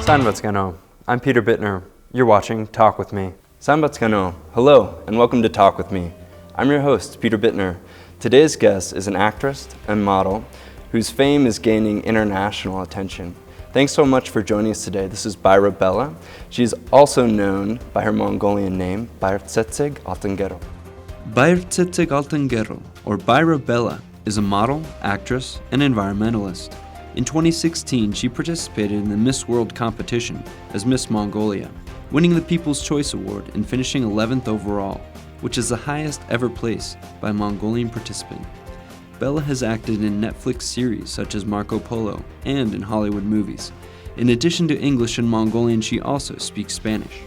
Sanbatskano. I'm Peter Bittner. You're watching Talk With Me. Sanbatskano. Hello and welcome to Talk With Me. I'm your host, Peter Bittner. Today's guest is an actress and model whose fame is gaining international attention. Thanks so much for joining us today. This is A.Баярцэцэг. She is also known by her Mongolian name, A.Баярцэцэг Altangero. A.Баярцэцэг Altangero, or A.Баярцэцэг, is a model, actress, and environmentalist. In 2016, she participated in the Miss World competition as Miss Mongolia, winning the People's Choice Award and finishing 11th overall, which is the highest ever place by a Mongolian participant. Bella has acted in Netflix series such as Marco Polo and in Hollywood movies. In addition to English and Mongolian, she also speaks Spanish.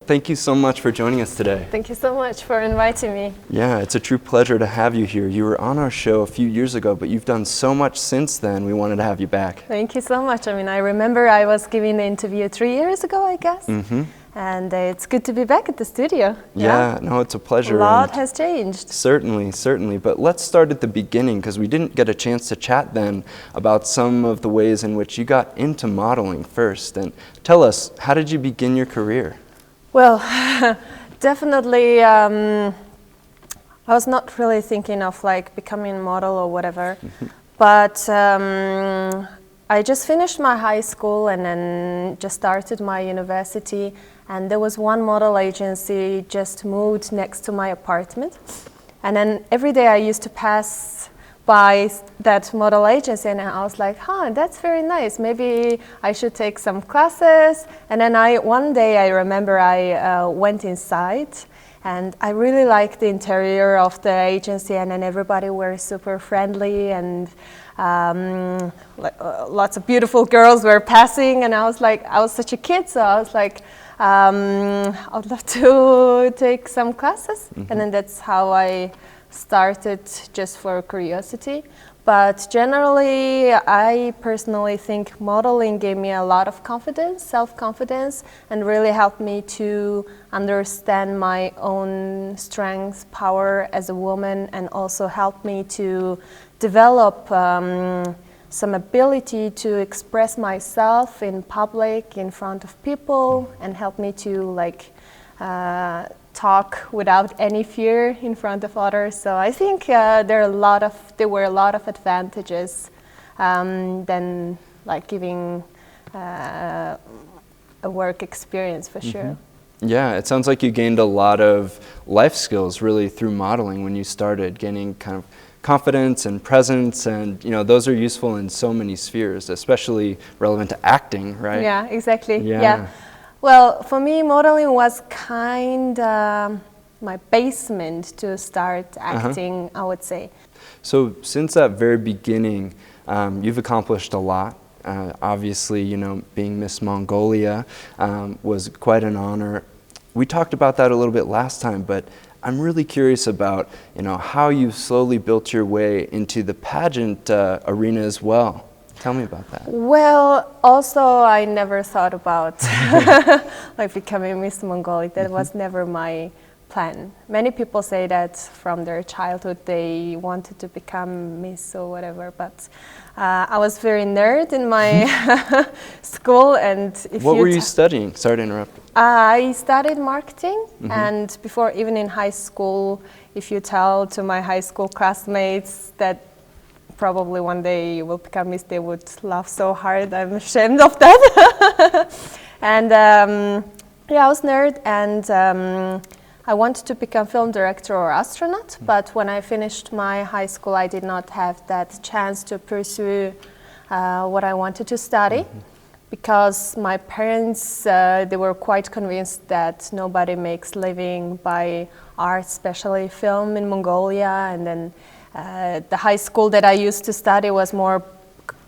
Thank you so much for joining us today. Thank you so much for inviting me. Yeah, it's a true pleasure to have you here. You were on our show a few years ago, but you've done so much since then. We wanted to have you back. Thank you so much. I mean, I remember I was giving the interview 3 years ago, I guess. Mm-hmm. And it's good to be back at the studio. Yeah, no, it's a pleasure. A lot has changed. Certainly, certainly. But let's start at the beginning, because we didn't get a chance to chat then about some of the ways in which you got into modeling first. And tell us, how did you begin your career? Well, definitely, I was not really thinking of like becoming a model or whatever, but I just finished my high school and then just started my university, and there was one model agency just moved next to my apartment, and then every day I used to pass by that model agency, and I was like, that's very nice, maybe I should take some classes. And then one day I remember I went inside, and I really liked the interior of the agency, and then everybody were super friendly, and lots of beautiful girls were passing, and I was such a kid, so I was like, I would love to take some classes. And then that's how I started, just for curiosity. But generally, I personally think modeling gave me a lot of confidence, self-confidence, and really helped me to understand my own strengths, power as a woman, and also helped me to develop some ability to express myself in public, in front of people, and helped me to talk without any fear in front of others. So I think there were a lot of advantages than like giving a work experience for sure. Yeah, it sounds like you gained a lot of life skills really through modeling when you started, gaining kind of confidence and presence, and those are useful in so many spheres, especially relevant to acting, right? Yeah, exactly. Yeah. Well, for me, modeling was kind of my basement to start acting, I would say. So since that very beginning, you've accomplished a lot. Obviously, being Miss Mongolia was quite an honor. We talked about that a little bit last time, but I'm really curious about how you slowly built your way into the pageant arena as well. Tell me about that. Well, also I never thought about like becoming Miss Mongolia. That was never my plan. Many people say that from their childhood they wanted to become Miss or whatever, but I was very nerd in my school. And what were you studying? Sorry to interrupt. I studied marketing, and before, even in high school, if you tell to my high school classmates that probably one day you will become Miss, they would laugh so hard. I'm ashamed of that. And I was nerd, and I wanted to become film director or astronaut, but when I finished my high school, I did not have that chance to pursue what I wanted to study, because my parents, they were quite convinced that nobody makes living by art, especially film in Mongolia. And then the high school that I used to study was more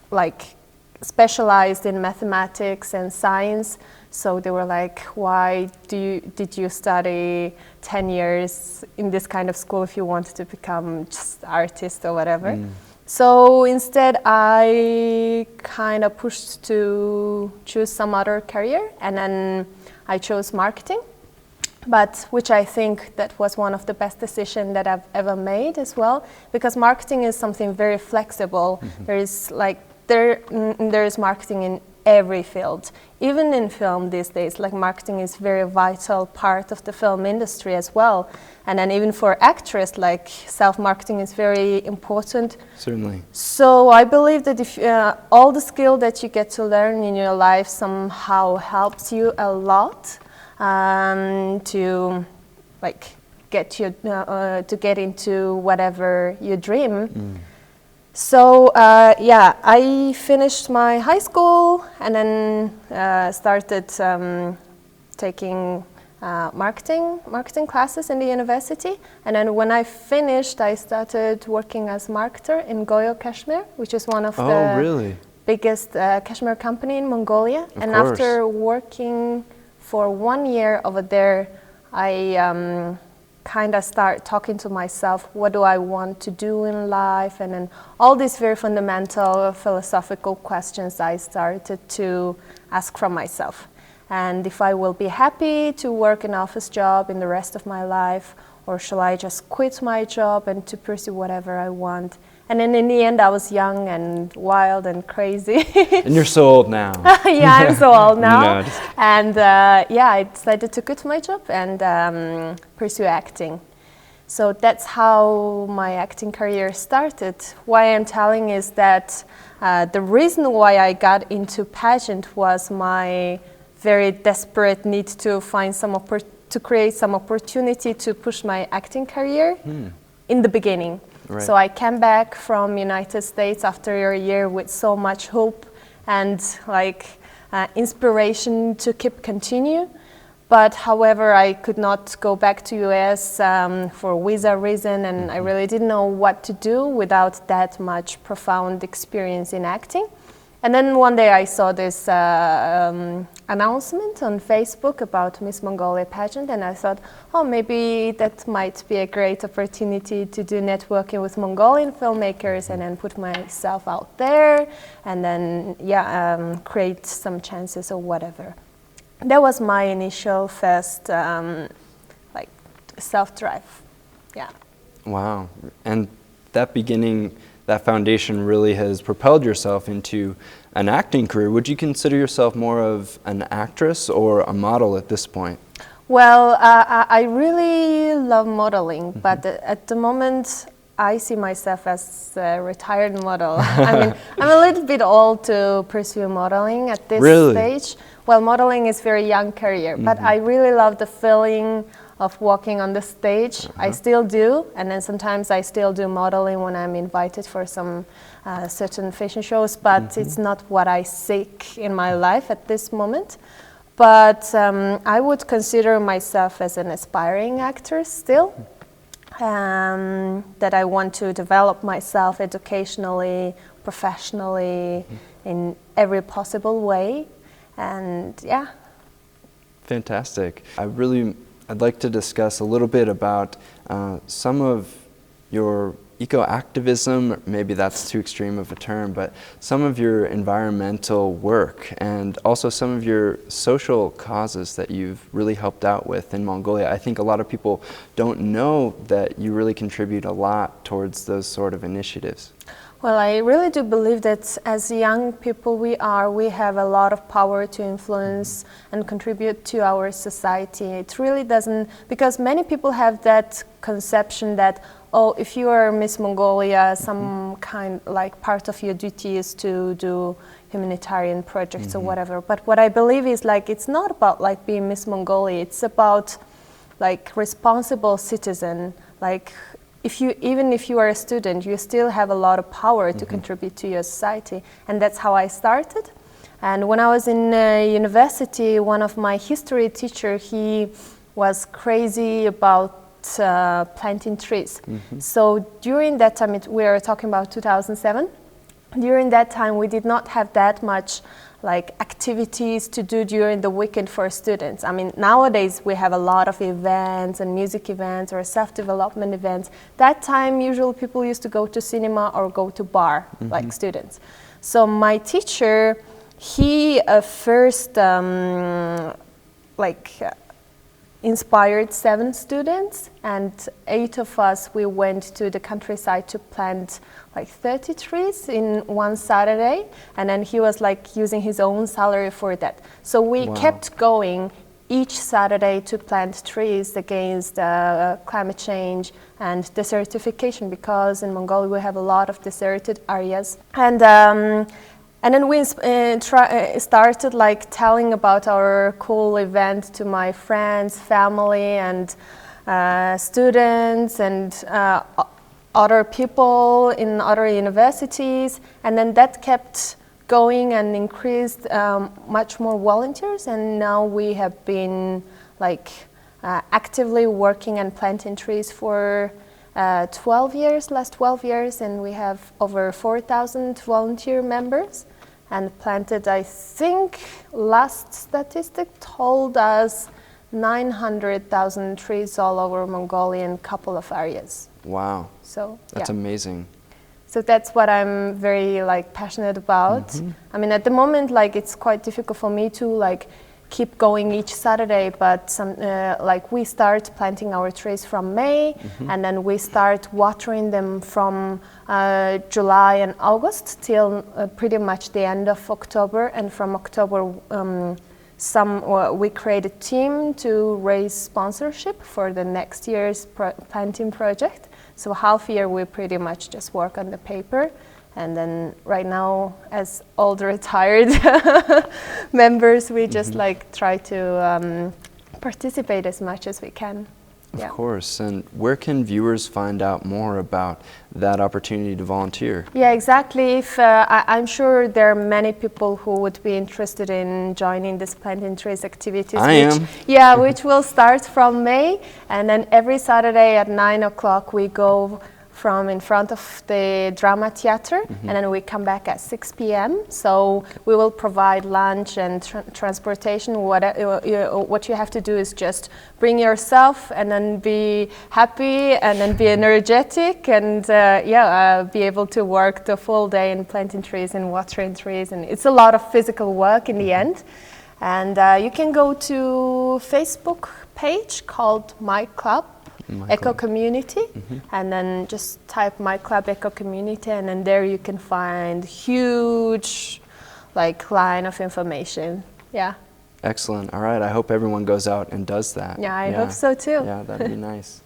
like specialized in mathematics and science. So they were like, why did you study 10 years in this kind of school if you wanted to become just artist or whatever? So instead I kind of pushed to choose some other career, and then I chose marketing. but which I think that was one of the best decisions that I've ever made as well, because marketing is something very flexible. There is marketing in every field, even in film these days. Like, marketing is very vital part of the film industry as well, and then even for actress, like, self-marketing is very important. Certainly. So I believe that if all the skill that you get to learn in your life somehow helps you a lot to like get you to get into whatever you dream. So yeah, I finished my high school and then started taking marketing classes in the university. And then when I finished, I started working as marketer in Goyo Cashmere, which is one of the biggest cashmere company in Mongolia. Of and course. After working for 1 year over there, I kind of start talking to myself, what do I want to do in life? And then all these very fundamental philosophical questions I started to ask from myself. And if I will be happy to work an office job in the rest of my life, or shall I just quit my job and to pursue whatever I want? And then in the end, I was young and wild and crazy. And you're so old now. Yeah, I'm so old now. No, and yeah, I decided to quit my job and pursue acting. So that's how my acting career started. Why I'm telling is that the reason why I got into pageant was my very desperate need to find to create some opportunity to push my acting career in the beginning. Right. So I came back from United States after a year with so much hope and like inspiration to continue. But however, I could not go back to US for visa reason, and I really didn't know what to do without that much profound experience in acting. And then one day I saw this announcement on Facebook about Miss Mongolia pageant, and I thought, oh, maybe that might be a great opportunity to do networking with Mongolian filmmakers and then put myself out there and then, yeah, create some chances or whatever. That was my initial first, like, self-drive, yeah. Wow, and that beginning, that foundation really has propelled yourself into an acting career. Would you consider yourself more of an actress or a model at this point? Well, I really love modeling, but at the moment I see myself as a retired model. I mean, I'm a little bit old to pursue modeling at this stage. Well, modeling is a very young career, but I really love the feeling of walking on the stage. I still do, and then sometimes I still do modeling when I'm invited for some certain fashion shows, but it's not what I seek in my life at this moment. But I would consider myself as an aspiring actress still, that I want to develop myself educationally, professionally, in every possible way, and yeah. Fantastic. I'd like to discuss a little bit about some of your eco-activism, maybe that's too extreme of a term, but some of your environmental work and also some of your social causes that you've really helped out with in Mongolia. I think a lot of people don't know that you really contribute a lot towards those sort of initiatives. Well, I really do believe that as young people we have a lot of power to influence and contribute to our society. It really doesn't, because many people have that conception that, oh, if you are Miss Mongolia, some kind, like part of your duty is to do humanitarian projects or whatever. But what I believe is like, it's not about like being Miss Mongolia, it's about like responsible citizen, like even if you are a student, you still have a lot of power to contribute to your society. And that's how I started. And when I was in university, one of my history teacher, he was crazy about planting trees. So during that time, we are talking about 2007, during that time we did not have that much like activities to do during the weekend for students. I mean, nowadays we have a lot of events and music events or self-development events. That time, usually people used to go to cinema or go to bar, like students. So my teacher, he first inspired 7 students, and 8 of us, we went to the countryside to plant like 30 trees in one Saturday, and then he was like using his own salary for that. So we kept going each Saturday to plant trees against climate change and desertification, because in Mongolia we have a lot of deserted areas. And then we started like telling about our cool event to my friends, family, and students, and other people in other universities. And then that kept going and increased much more volunteers. And now we have been like actively working and planting trees for 12 years, last 12 years, and we have over 4,000 volunteer members. And planted, I think, last statistic told us 900,000 trees all over Mongolia in a couple of areas. Wow. So that's amazing. So that's what I'm very like passionate about. I mean, at the moment, like it's quite difficult for me to like keep going each Saturday, but like we start planting our trees from May, and then we start watering them from July and August till pretty much the end of October. And from October, we create a team to raise sponsorship for the next year's planting project. So half year we pretty much just work on the paper. And then right now, as all the retired members, we just like try to participate as much as we can. Of course. And where can viewers find out more about that opportunity to volunteer? Yeah, exactly. If I'm sure there are many people who would be interested in joining this planting trees activities. I am. Yeah, which will start from May, and then every Saturday at 9 o'clock we go from in front of the drama theater, and then we come back at 6 p.m. So we will provide lunch and transportation. What you have to do is just bring yourself, and then be happy, and then be energetic, and be able to work the full day in planting trees and watering trees. And it's a lot of physical work in the end. And you can go to Facebook page called My Club Eco Community, and then just type My Club Eco Community, and then there you can find huge like line of information. Yeah. Excellent. All right. I hope everyone goes out and does that. Yeah, I hope so too. Yeah, that'd be nice.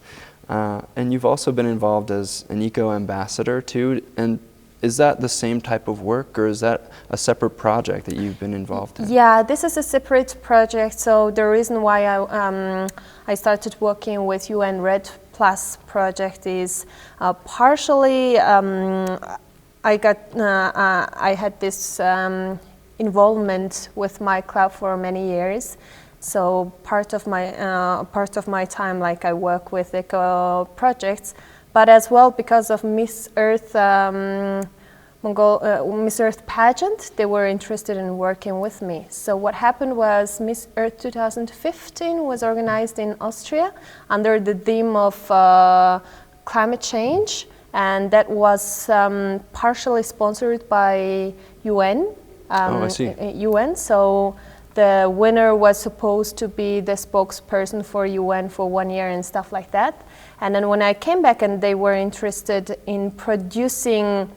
And you've also been involved as an eco ambassador too. And is that the same type of work, or is that a separate project that you've been involved in? Yeah, this is a separate project. So the reason why I started working with UN Red Plus project is partially I had this involvement with my club for many years. So part of my time, like I work with eco projects, but as well because of Miss Earth Miss Earth pageant, they were interested in working with me. So what happened was Miss Earth 2015 was organized in Austria under the theme of climate change, and that was partially sponsored by UN. I see. UN. So the winner was supposed to be the spokesperson for UN for 1 year and stuff like that. And then when I came back and they were interested in producing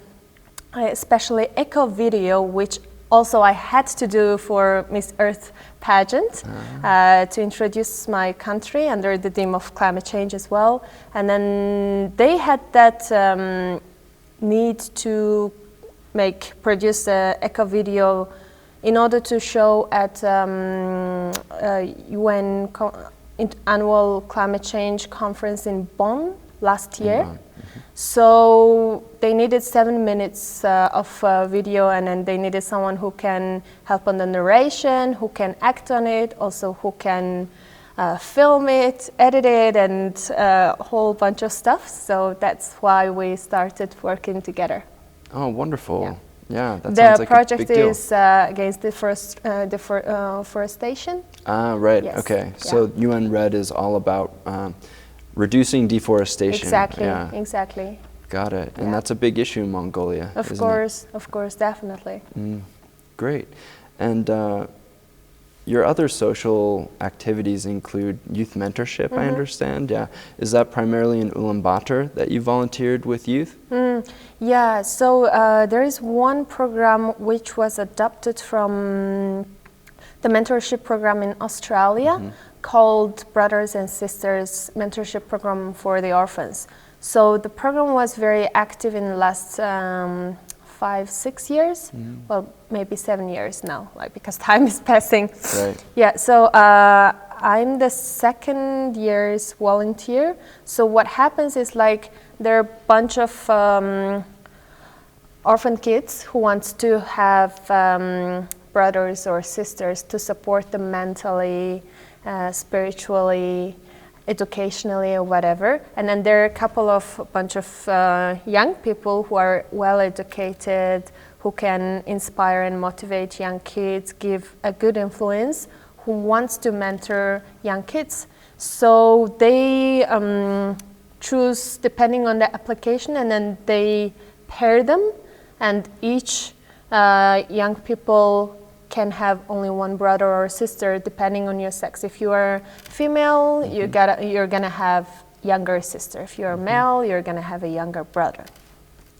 especially eco video, which also I had to do for Miss Earth pageant to introduce my country under the theme of climate change as well. And then they had that need to produce a eco video in order to show at UN annual climate change conference in Bonn last year. So they needed 7 minutes of video, and then they needed someone who can help on the narration, who can act on it, also who can film it, edit it, and a whole bunch of stuff. So that's why we started working together. Oh, wonderful. Yeah. Yeah, that sounds like a big deal. The project is against deforestation. Ah, right. Yes. Okay. Yeah. So UN Red is all about reducing deforestation. Exactly. Yeah. Exactly. Got it. And Yeah. that's a big issue in Mongolia. Of isn't course, definitely. Great. And your other social activities include youth mentorship, I understand. Yeah. Is that primarily in Ulaanbaatar that you volunteered with youth? Yeah, so there is one program which was adopted from the mentorship program in Australia called Brothers and Sisters Mentorship Program for the Orphans. So the program was very active in the last 5-6 years, well, maybe 7 years now, like, because time is passing. Right. Yeah, so I'm the second year's volunteer. So what happens is, like, there are a bunch of orphan kids who want to have brothers or sisters to support them mentally, spiritually, educationally, or whatever. And then there are a bunch of young people who are well educated, who can inspire and motivate young kids, give a good influence, who wants to mentor young kids. So they choose depending on the application, and then they pair them, and each young people can have only one brother or sister depending on your sex. If you are female, you're gonna have younger sister. If you're male, you're gonna have a younger brother.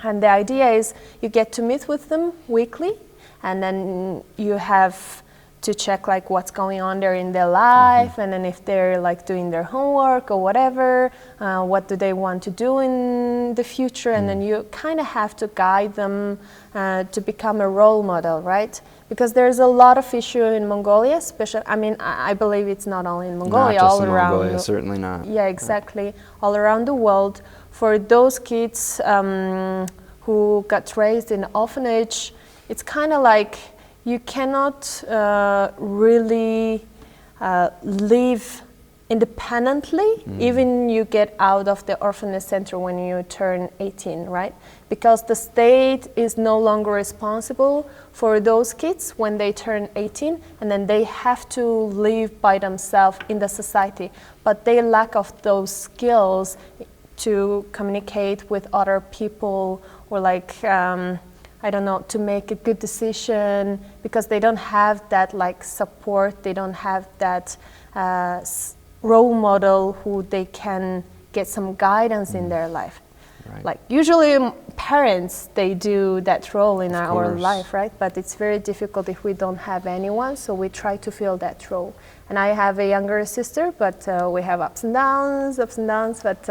And the idea is you get to meet with them weekly, and then you have to check, like, what's going on there in their life, and then if they're, like, doing their homework or whatever, what do they want to do in the future, and then you kind of have to guide them to become a role model, right? Because there's a lot of issue in Mongolia, especially, I mean, I believe it's not only in Mongolia, not just all in around. Mongolia, certainly not. Yeah, exactly. All around the world. For those kids who got raised in orphanage, it's kind of like you cannot really live independently, even you get out of the orphanage center when you turn 18, right? Because the state is no longer responsible for those kids when they turn 18, and then they have to live by themselves in the society. But they lack of those skills to communicate with other people, or, like, I don't know, to make a good decision, because they don't have that, like, support, they don't have that role model who they can get some guidance in their life. Right. Like, usually parents, they do that role in our course. life, right? But it's very difficult if we don't have anyone, so we try to fill that role. And I have a younger sister, but we have ups and downs, but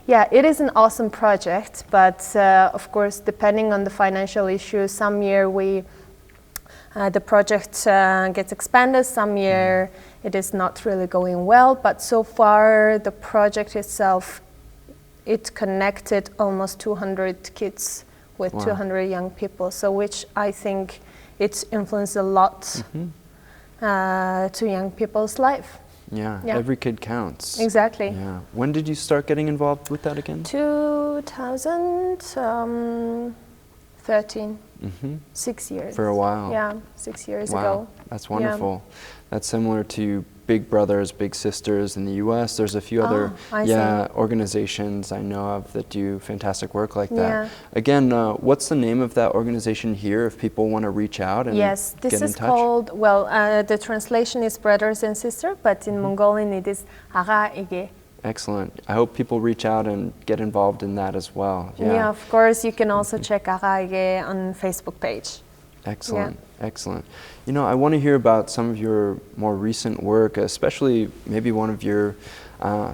yeah, it is an awesome project, but of course, depending on the financial issues, some year the project gets expanded, some year it is not really going well, but so far the project itself, it connected almost 200 kids with 200 young people, so which I think it's influenced a lot to young people's life. Yeah, every kid counts. Exactly. Yeah. When did you start getting involved with that again? 2013. 6 years. For a while. Yeah, 6 years Wow, ago. that's wonderful. That's similar to Big Brothers, Big Sisters in the U.S. There's a few other organizations I know of that do fantastic work like that. Yeah. Again, what's the name of that organization here if people want to reach out and Yes, this get in is touch? called, well, the translation is Brothers and Sisters, but in Mongolian it is A.Г. Excellent. I hope people reach out and get involved in that as well. Yeah, of course, you can also check A.Г. on Facebook page. Excellent, excellent. You know, I want to hear about some of your more recent work, especially maybe one of your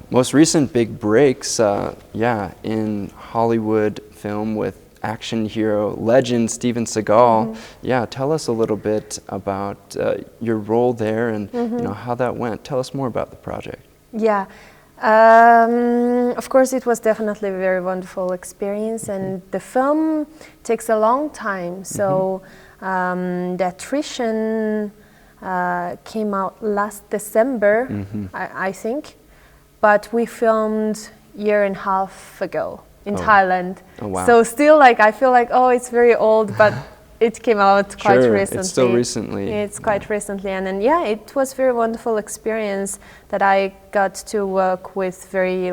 most recent big breaks, in Hollywood film with action hero legend Steven Seagal. Yeah, tell us a little bit about your role there and you know how that went. Tell us more about the project. Yeah. Of course, it was definitely a very wonderful experience, and the film takes a long time. So the attrition came out last December, I think, but we filmed a year and a half ago in Thailand. Oh, wow. So still, like, I feel like, oh, it's very old, but it came out quite recently. It's still recently. It's quite recently, and then it was very wonderful experience that I got to work with very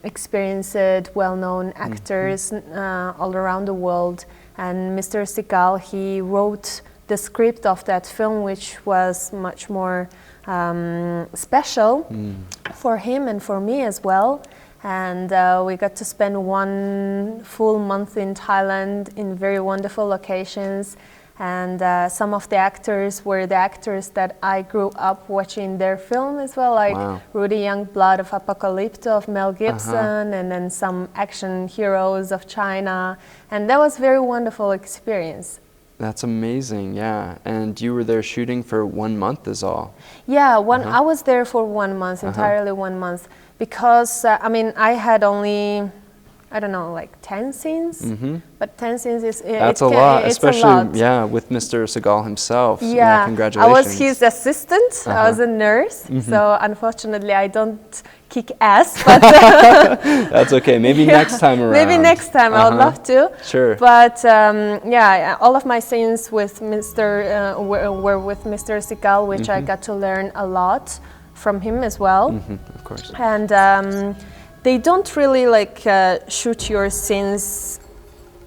experienced, well-known actors all around the world. And Mr. Seagal, he wrote the script of that film, which was much more special for him and for me as well. And we got to spend 1 full month in Thailand in very wonderful locations. And some of the actors were the actors that I grew up watching their film as well, like Rudy Youngblood of Apocalypto of Mel Gibson, and then some action heroes of China. And that was a very wonderful experience. That's amazing, yeah. And you were there shooting for 1 month is all? Yeah, I was there for 1 month, entirely 1 month, because, I mean, I had only, I don't know, like 10 scenes, but 10 scenes is that's a lot, especially yeah, with Mr. Segal himself. Yeah, congratulations. I was his assistant. I was a nurse, so unfortunately I don't kick ass. But that's okay. Maybe next time around. Maybe next time. I would love to. Sure. But yeah, all of my scenes with were with Mr. Segal, which I got to learn a lot from him as well. Of course. And they don't really like shoot your scenes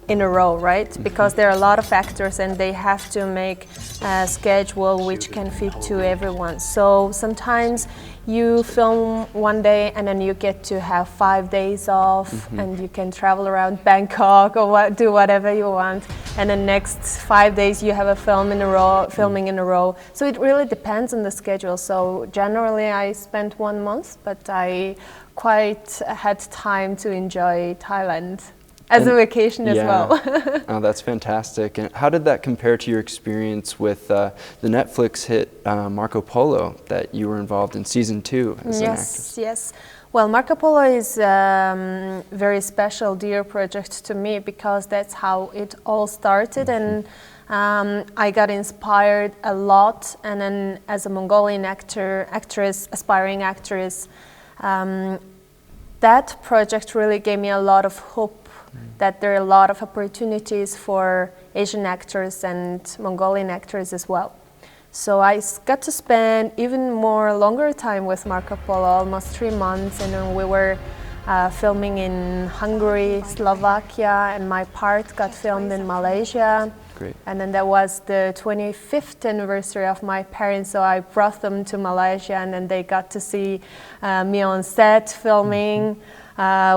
in a row, right? Because there are a lot of actors and they have to make a schedule which can fit to everyone. So sometimes you film one day and then you get to have 5 days off and you can travel around Bangkok or do whatever you want. And the next 5 days you have a filming in a row. So it really depends on the schedule. So generally I spent 1 month, but I quite had time to enjoy Thailand as a vacation as well. Oh, that's fantastic. And how did that compare to your experience with the Netflix hit Marco Polo that you were involved in season 2 as an actress? Yes. Well, Marco Polo is a very special, dear project to me because that's how it all started. And I got inspired a lot. And then as a Mongolian aspiring actress, that project really gave me a lot of hope that there are a lot of opportunities for Asian actors and Mongolian actors as well. So I got to spend even more longer time with Marco Polo, almost 3 months, and then we were filming in Hungary, Slovakia, and my part got filmed in Malaysia. Great. And then that was the 25th anniversary of my parents, so I brought them to Malaysia, and then they got to see me on set filming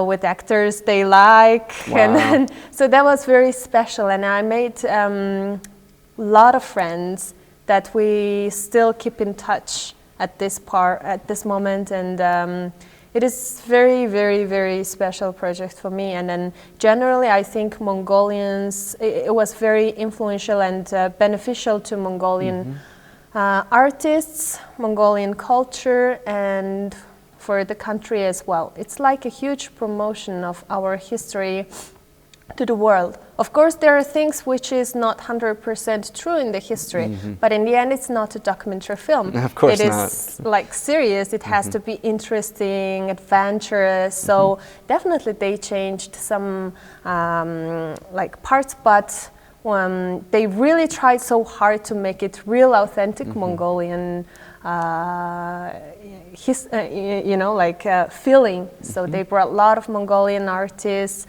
with actors they like. Wow. And then, so that was very special, and I made a lot of friends that we still keep in touch at this moment, and it is very, very, very special project for me. And then generally I think Mongolians, it was very influential and beneficial to Mongolian artists, Mongolian culture, and for the country as well. It's like a huge promotion of our history to the world. Of course, there are things which is not 100% true in the history, but in the end, it's not a documentary film. Of course not. It not. is like serious. It has to be interesting, adventurous. So definitely, they changed some like parts, but they really tried so hard to make it real, authentic Mongolian. Feeling. So they brought a lot of Mongolian artists,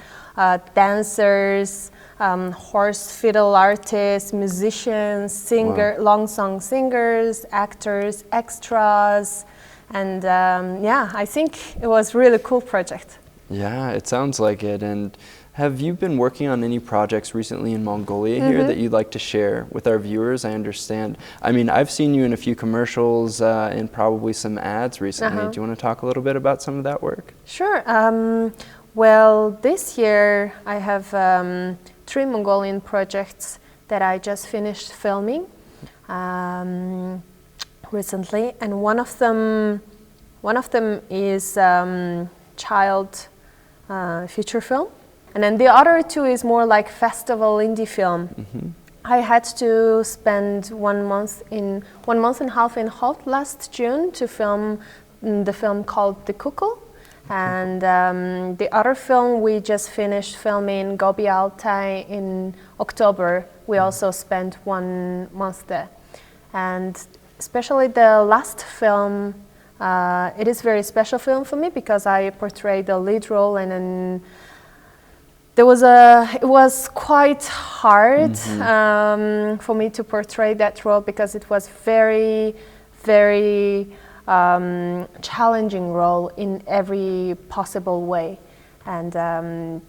dancers, horse fiddle artists, musicians, long song singers, actors, extras, and I think it was a really cool project. Yeah, it sounds like it. And have you been working on any projects recently in Mongolia here that you'd like to share with our viewers? I understand. I mean, I've seen you in a few commercials and probably some ads recently. Do you want to talk a little bit about some of that work? Sure. Well, this year I have 3 Mongolian projects that I just finished filming recently, and one of them is child feature film. And then the other 2 is more like festival indie film. I had to spend 1 month and a half in Holt last June to film the film called The Cuckoo. And the other film we just finished filming, Gobi Altai, in October. We also spent 1 month there. And especially the last film, it is a very special film for me because I portrayed the lead role, and then it was quite hard for me to portray that role because it was very, very challenging role in every possible way. And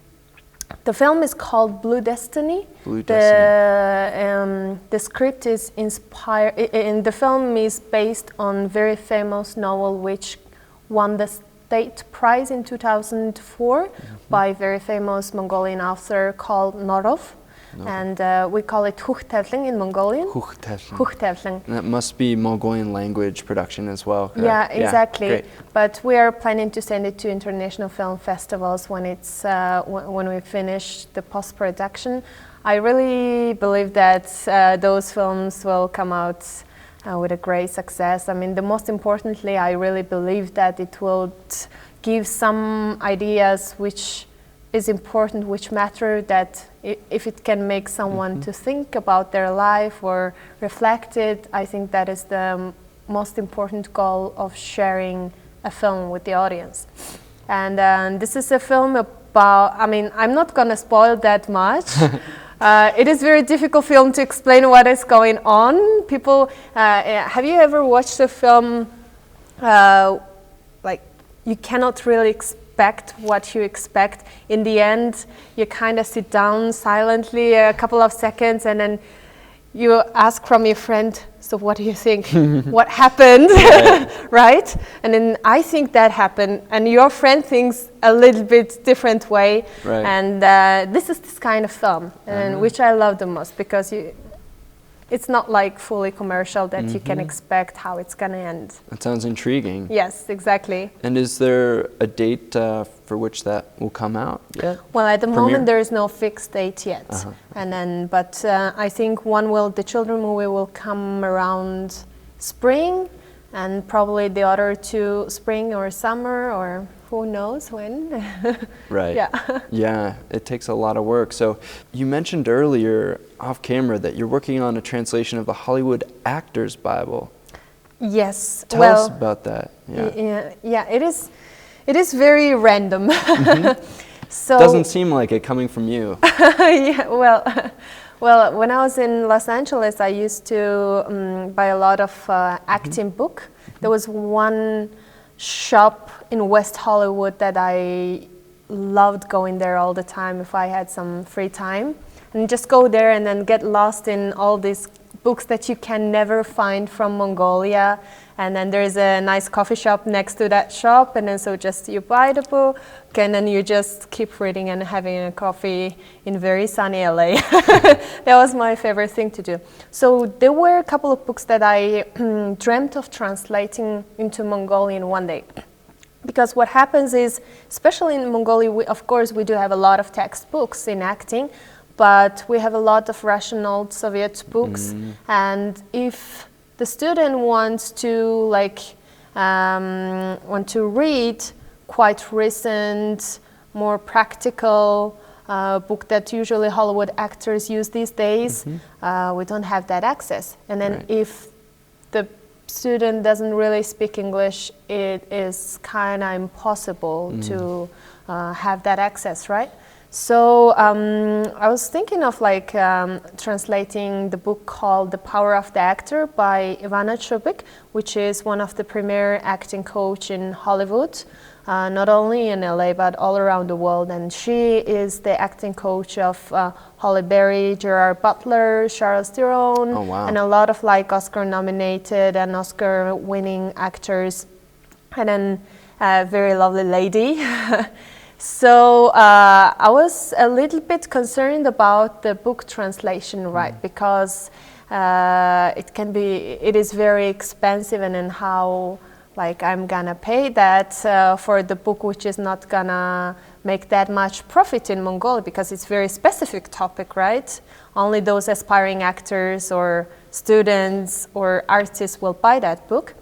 the film is called Blue Destiny. Blue Destiny. The script is inspired, and the film is based on very famous novel which won the State Prize in 2004 by very famous Mongolian author called Norov. And we call it Huchtevling in Mongolian. Huchtevling. That must be Mongolian language production as well, correct? Yeah, exactly. Great. But we are planning to send it to international film festivals when it's when we finish the post-production. I really believe that those films will come out with a great success. I mean, the most importantly, I really believe that it will give some ideas which is important, which matter, that if it can make someone to think about their life or reflect it, I think that is the most important goal of sharing a film with the audience. And this is a film about, I mean, I'm not gonna spoil that much. It is a very difficult film to explain what is going on. People, have you ever watched a film like you cannot really expect what you expect? In the end, you kind of sit down silently a couple of seconds and then you ask from your friend, so what do you think? What happened? Right? And then I think that happened, and your friend thinks a little bit different way. Right. And this is this kind of film, and which I love the most, because it's not like fully commercial that you can expect how it's gonna end. That sounds intriguing. Yes, exactly. And is there a date for which that will come out yet? Well, at the Premiere? moment there is no fixed date yet. And then, but I think the children movie will come around spring, and probably the other two spring or summer, or who knows when. Right. Yeah. Yeah, it takes a lot of work. So you mentioned earlier off camera that you're working on a translation of the Hollywood Actors Bible. Yes. Tell well, us about that. Yeah. Yeah, it is very random. So Doesn't seem like it coming from you. yeah, well, when I was in Los Angeles, I used to buy a lot of acting book. There was one shop in West Hollywood that I loved going there all the time if I had some free time, and just go there and then get lost in all these books that you can never find from Mongolia. And then there's a nice coffee shop next to that shop, and then so just you buy the book and then you just keep reading and having a coffee in very sunny LA. That was my favorite thing to do. So there were a couple of books that I dreamt of translating into Mongolian one day. Because what happens is, especially in Mongolia, of course we do have a lot of textbooks in acting, but we have a lot of Russian old Soviet books, and if the student wants to read quite recent, more practical book that usually Hollywood actors use these days, we don't have that access. And then if the student doesn't really speak English, it is kind of impossible to have that access, right? So I was thinking of translating the book called The Power of the Actor by Ivana Chubik, which is one of the premier acting coach in Hollywood, not only in LA but all around the world. And she is the acting coach of Halle Berry, Gerard Butler, Charlize Theron, and a lot of Oscar-nominated and Oscar-winning actors, and then a very lovely lady. So I was a little bit concerned about the book translation, right? Because it is very expensive, and then how I'm gonna pay that for the book, which is not gonna make that much profit in Mongolia, because it's very specific topic, right? Only those aspiring actors or students or artists will buy that book.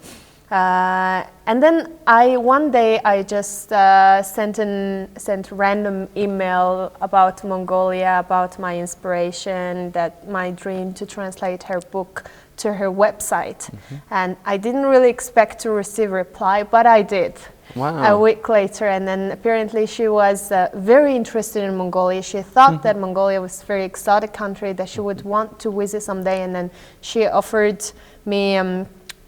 And then one day I just sent random email about Mongolia, about my inspiration, that my dream to translate her book to her website. And I didn't really expect to receive a reply, but I did. Wow. A week later, and then apparently she was very interested in Mongolia. She thought that Mongolia was a very exotic country that she would want to visit someday, and then she offered me,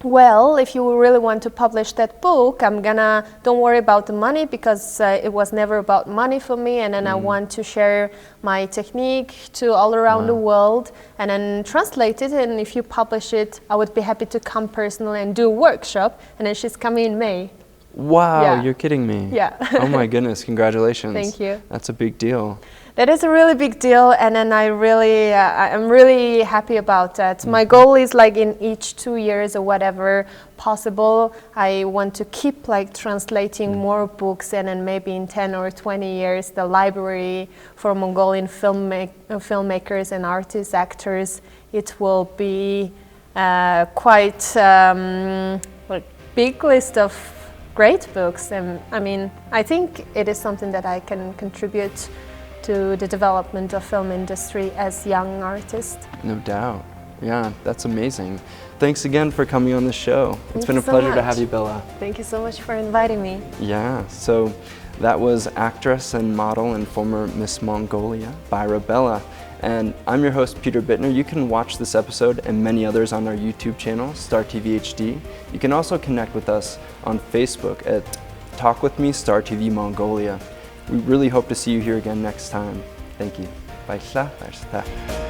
well, if you really want to publish that book, don't worry about the money, because it was never about money for me, and then I want to share my technique to all around the world, and then translate it, and if you publish it, I would be happy to come personally and do a workshop, and then she's coming in May. Wow, Yeah. you're kidding me. Yeah. Oh my goodness, congratulations. Thank you. That's a big deal. That is a really big deal, and then I'm really happy about that. My goal is like in each 2 years or whatever possible, I want to keep like translating more books, and then maybe in 10 or 20 years, the library for Mongolian filmmakers and artists, actors, it will be quite big list of great books. And I mean, I think it is something that I can contribute to the development of film industry as young artist. No doubt. Yeah, that's amazing. Thanks again for coming on the show. It's been a pleasure to have you, Bella. Thank you so much for inviting me. Yeah, so that was actress and model and former Miss Mongolia, Bella. And I'm your host, Peter Bittner. You can watch this episode and many others on our YouTube channel, Star TV HD. You can also connect with us on Facebook at Talk With Me, Star TV Mongolia. We really hope to see you here again next time. Thank you. Bye.